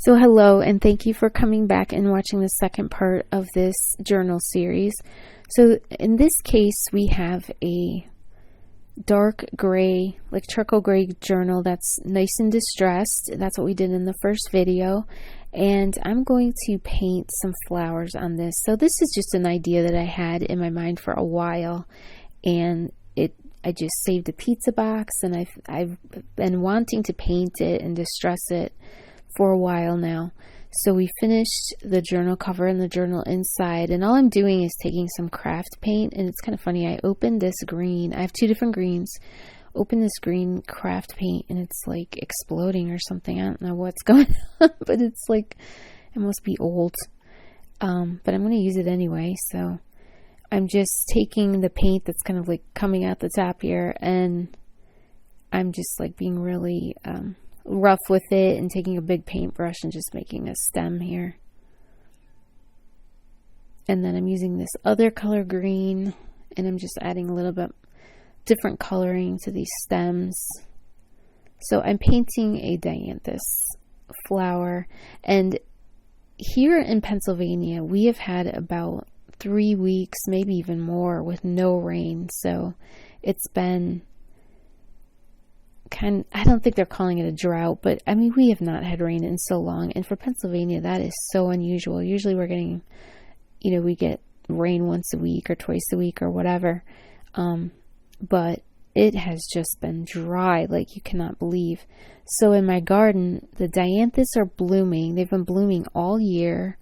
So hello, and thank you for coming back and watching the second part of this journal series. So in this case, we have a dark gray, like charcoal gray journal that's nice and distressed. That's what we did in the first video. And I'm going to paint some flowers on this. So this is just an idea that I had in my mind for a while, and I just saved a pizza box, and I've been wanting to paint it and distress it for a while now. So we finished the journal cover and the journal inside, and all I'm doing is taking some craft paint. And it's kind of funny, I opened this green, I have two different greens, open this green craft paint, and it's like exploding or something. I don't know what's going on, but it's like, it must be old, but I'm going to use it anyway. So I'm just taking the paint that's kind of like coming out the top here, and I'm just like being really rough with it and taking a big paintbrush and just making a stem here. And then I'm using this other color green, and I'm just adding a little bit different coloring to these stems. So I'm painting a dianthus flower, and here in Pennsylvania we have had about 3 weeks, maybe even more, with no rain. So it's been I don't think they're calling it a drought, but I mean, we have not had rain in so long, and for Pennsylvania that is so unusual. Usually we're getting, we get rain once a week or twice a week or whatever, but it has just been dry like you cannot believe. So in my garden, the dianthus are blooming. They've been blooming all year,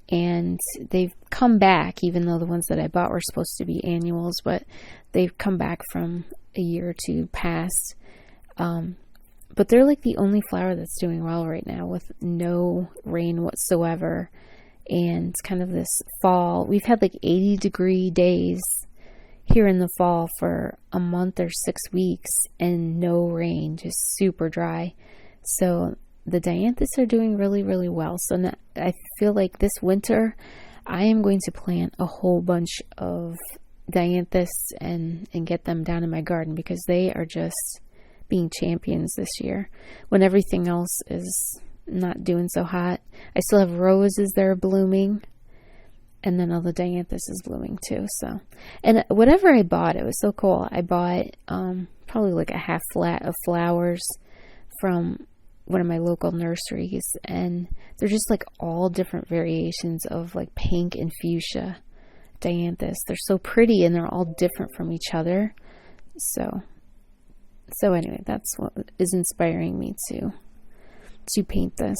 and they've come back, even though the ones that I bought were supposed to be annuals, but they've come back from a year or two past. But they're like the only flower that's doing well right now with no rain whatsoever. And kind of this fall, we've had like 80-degree days here in the fall for a month or 6 weeks, and no rain, just super dry. So the dianthus are doing really, really well. So now I feel like this winter I am going to plant a whole bunch of dianthus and get them down in my garden, because they are just being champions this year when everything else is not doing so hot. I still have roses that are blooming, and then all the dianthus is blooming too. So, and whatever I bought, it was so cool. I bought probably like a half flat of flowers from one of my local nurseries, and they're just like all different variations of like pink and fuchsia dianthus. They're so pretty, and they're all different from each other. So anyway, that's what is inspiring me to paint this.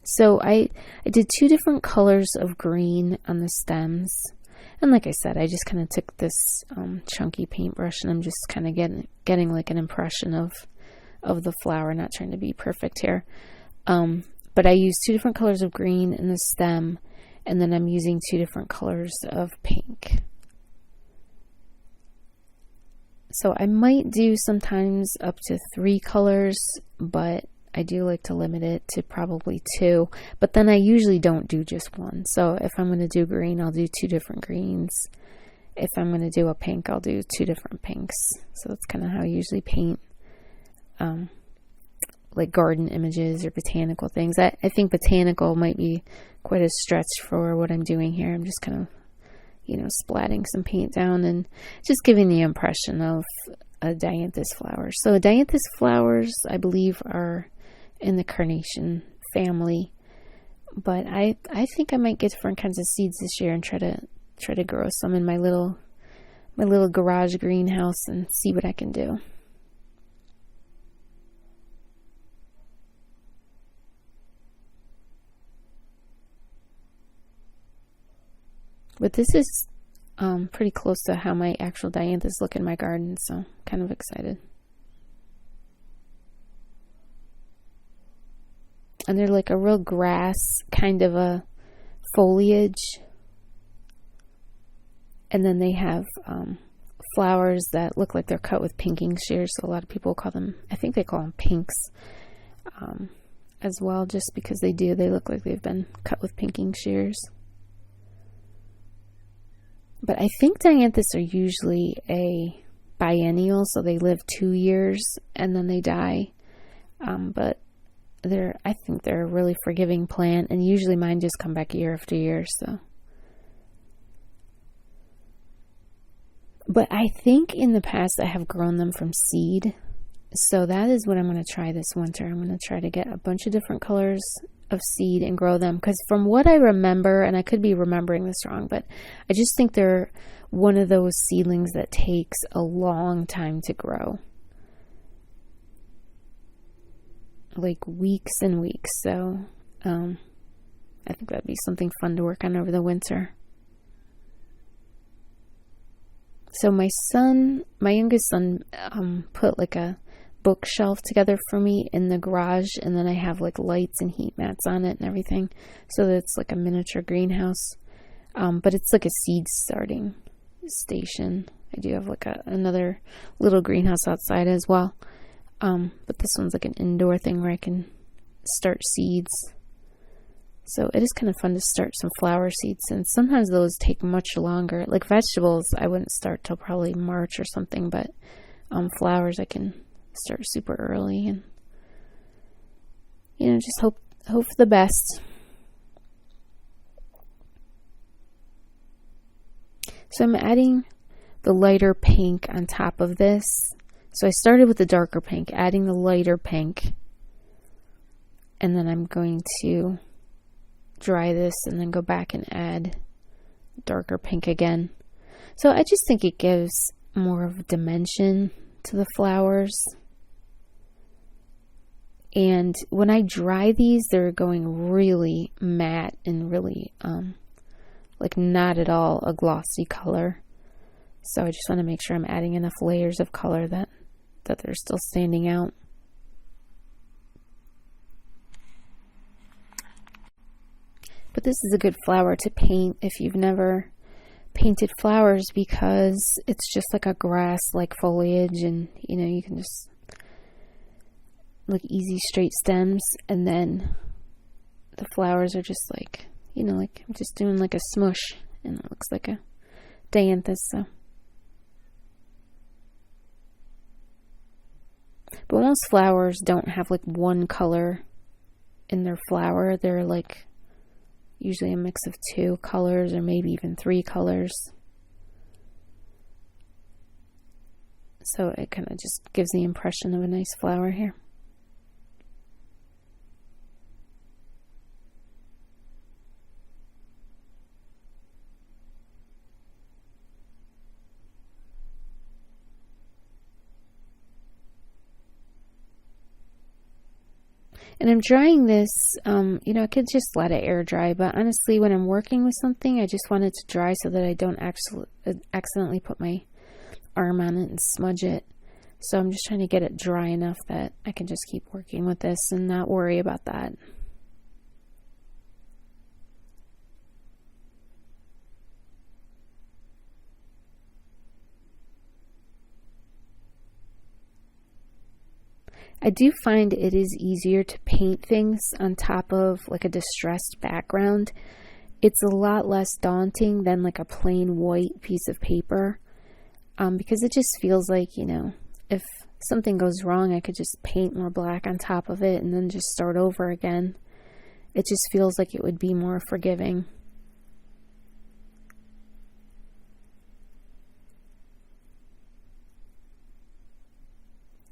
So I did 2 different colors of green on the stems, and like I said, I just kind of took this chunky paintbrush, and I'm just kind of getting like an impression of the flower, not trying to be perfect here. But I used 2 different colors of green in the stem, and then I'm using 2 different colors of pink. So I might do sometimes up to 3 colors, but I do like to limit it to probably 2. But then I usually don't do just one. So if I'm going to do green, I'll do 2 different greens. If I'm going to do a pink, I'll do 2 different pinks. So that's kind of how I usually paint like garden images or botanical things. I think botanical might be quite a stretch for what I'm doing here. I'm just kind of splatting some paint down and just giving the impression of a dianthus flower. So dianthus flowers, I believe, are in the carnation family, but I think I might get different kinds of seeds this year and try to grow some in my little garage greenhouse and see what I can do. But this is pretty close to how my actual dianthus look in my garden, so I'm kind of excited. And they're like a real grass kind of a foliage. And then they have flowers that look like they're cut with pinking shears, so a lot of people call them, I think they call them pinks as well, just because they look like they've been cut with pinking shears. But I think dianthus are usually a biennial, so they live 2 years and then they die. But I think they're a really forgiving plant, and usually mine just come back year after year, so. But I think in the past I have grown them from seed. So that is what I'm going to try this winter. I'm going to try to get a bunch of different colors of seed and grow them. Because from what I remember, and I could be remembering this wrong, but I just think they're one of those seedlings that takes a long time to grow. Like weeks and weeks. So I think that'd be something fun to work on over the winter. So my youngest son, put like a bookshelf together for me in the garage, and then I have like lights and heat mats on it and everything, so that it's like a miniature greenhouse. But it's like a seed starting station. I do have like another little greenhouse outside as well. But this one's like an indoor thing where I can start seeds. So it is kind of fun to start some flower seeds, and sometimes those take much longer. Like vegetables, I wouldn't start till probably March or something, but flowers I can start super early, and just hope for the best. So I'm adding the lighter pink on top of this. So I started with the darker pink, adding the lighter pink, and then I'm going to dry this and then go back and add darker pink again. So I just think it gives more of a dimension to the flowers. And when I dry these, they're going really matte and really like not at all a glossy color. So I just want to make sure I'm adding enough layers of color that they're still standing out. But this is a good flower to paint if you've never painted flowers, because it's just like a grass like foliage, and you can just like easy straight stems, and then the flowers are just like like I'm just doing like a smush, and it looks like a dianthus. So but most flowers don't have like one color in their flower. They're like usually a mix of 2 colors or maybe even 3 colors. So it kind of just gives the impression of a nice flower here. And I'm drying this, I could just let it air dry, but honestly, when I'm working with something, I just want it to dry so that I don't accidentally put my arm on it and smudge it. So I'm just trying to get it dry enough that I can just keep working with this and not worry about that. I do find it is easier to paint things on top of like a distressed background. It's a lot less daunting than like a plain white piece of paper, because it just feels like, if something goes wrong, I could just paint more black on top of it and then just start over again. It just feels like it would be more forgiving.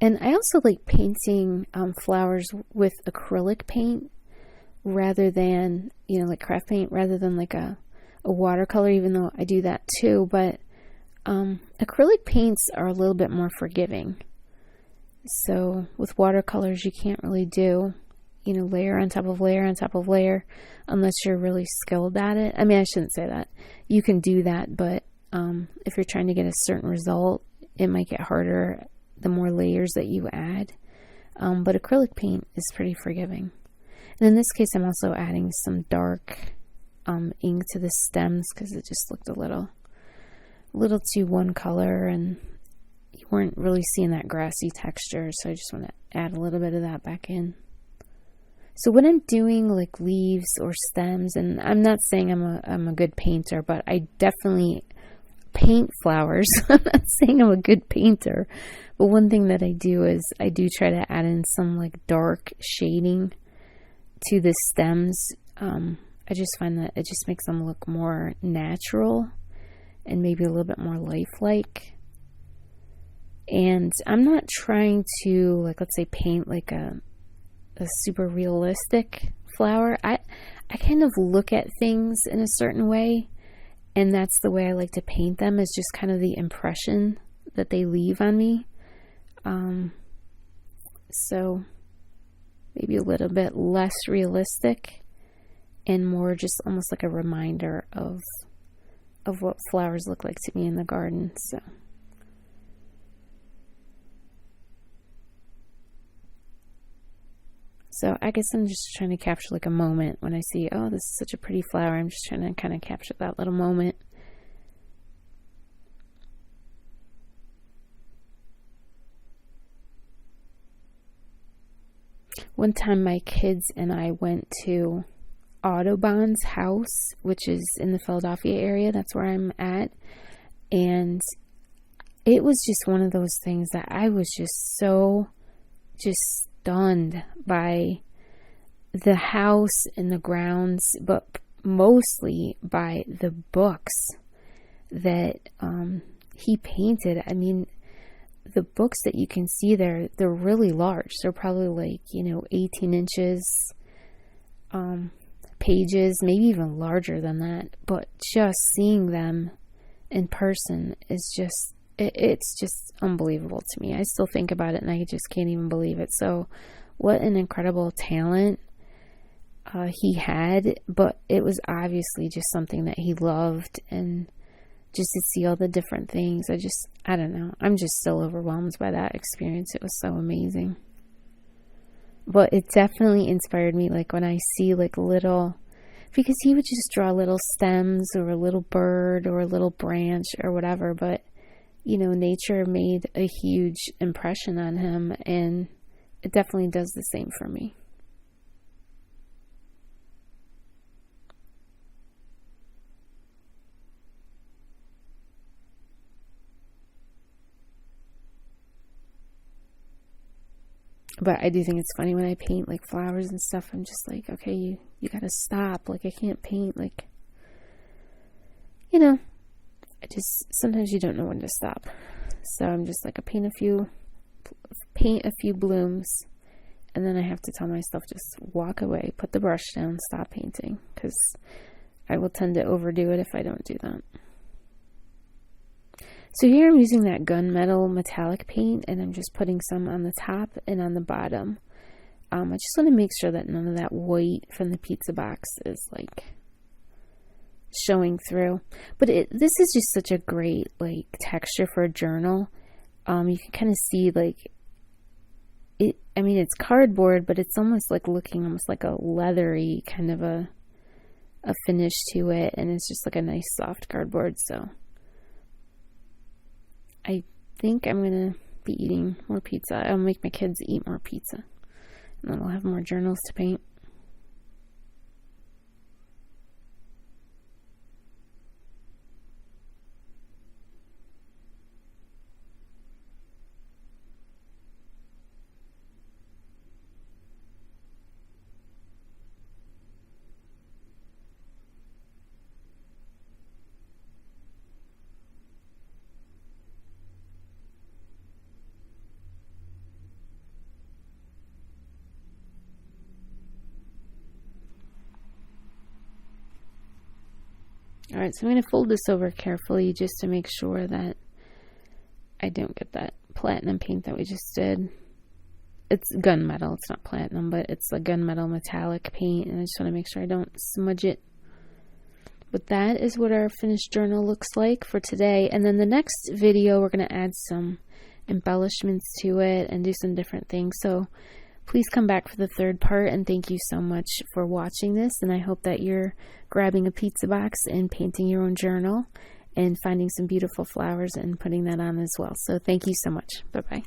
And I also like painting flowers with acrylic paint rather than, like craft paint, rather than like a watercolor, even though I do that too. But acrylic paints are a little bit more forgiving. So with watercolors, you can't really do, layer on top of layer on top of layer unless you're really skilled at it. I mean, I shouldn't say that. You can do that, but if you're trying to get a certain result, it might get harder the more layers that you add. But acrylic paint is pretty forgiving. And in this case, I'm also adding some dark ink to the stems because it just looked a little too one color, and you weren't really seeing that grassy texture. So I just want to add a little bit of that back in. So when I'm doing like leaves or stems, and I'm not saying I'm a good painter, but I definitely paint flowers. I'm not saying I'm a good painter, but one thing that I do is I do try to add in some like dark shading to the stems. I just find that it just makes them look more natural and maybe a little bit more lifelike. And I'm not trying to, like, let's say paint like a super realistic flower. I kind of look at things in a certain way, and that's the way I like to paint them, is just kind of the impression that they leave on me. So maybe a little bit less realistic and more just almost like a reminder of what flowers look like to me in the garden. So I guess I'm just trying to capture like a moment when I see, oh, this is such a pretty flower. I'm just trying to kind of capture that little moment. One time my kids and I went to Audubon's house, which is in the Philadelphia area. That's where I'm at. And it was just one of those things that I was just so stunned by the house and the grounds, but mostly by the books that he painted. I mean, the books that you can see there, they're really large. They're probably like, 18 inches pages, maybe even larger than that. But just seeing them in person is just, it's just unbelievable to me. I still think about it and I just can't even believe it. So what an incredible talent he had, but it was obviously just something that he loved. And just to see all the different things, I don't know. I'm just still overwhelmed by that experience. It was so amazing. But it definitely inspired me, like when I see like little, because he would just draw little stems or a little bird or a little branch or whatever. But, nature made a huge impression on him, and it definitely does the same for me. But I do think it's funny when I paint like flowers and stuff. I'm just like, okay, you gotta stop. Like, I can't paint like, sometimes you don't know when to stop. So I'm just like, I paint a few blooms, and then I have to tell myself, just walk away, put the brush down, stop painting, because I will tend to overdo it if I don't do that. So here I'm using that gunmetal metallic paint, and I'm just putting some on the top and on the bottom. I just want to make sure that none of that white from the pizza box is like showing through. But this is just such a great like texture for a journal. You can kind of see like it. I mean, it's cardboard, but it's almost like looking almost like a leathery kind of a finish to it, and it's just like a nice soft cardboard. So I think I'm going to be eating more pizza. I'll make my kids eat more pizza, and then I'll have more journals to paint. Alright, so I'm going to fold this over carefully just to make sure that I don't get that platinum paint that we just did. It's gunmetal, it's not platinum, but it's a gunmetal metallic paint, and I just want to make sure I don't smudge it. But that is what our finished journal looks like for today. And then the next video, we're going to add some embellishments to it and do some different things. So please come back for the third part, and thank you so much for watching this, and I hope that you're grabbing a pizza box and painting your own journal and finding some beautiful flowers and putting that on as well. So thank you so much. Bye-bye.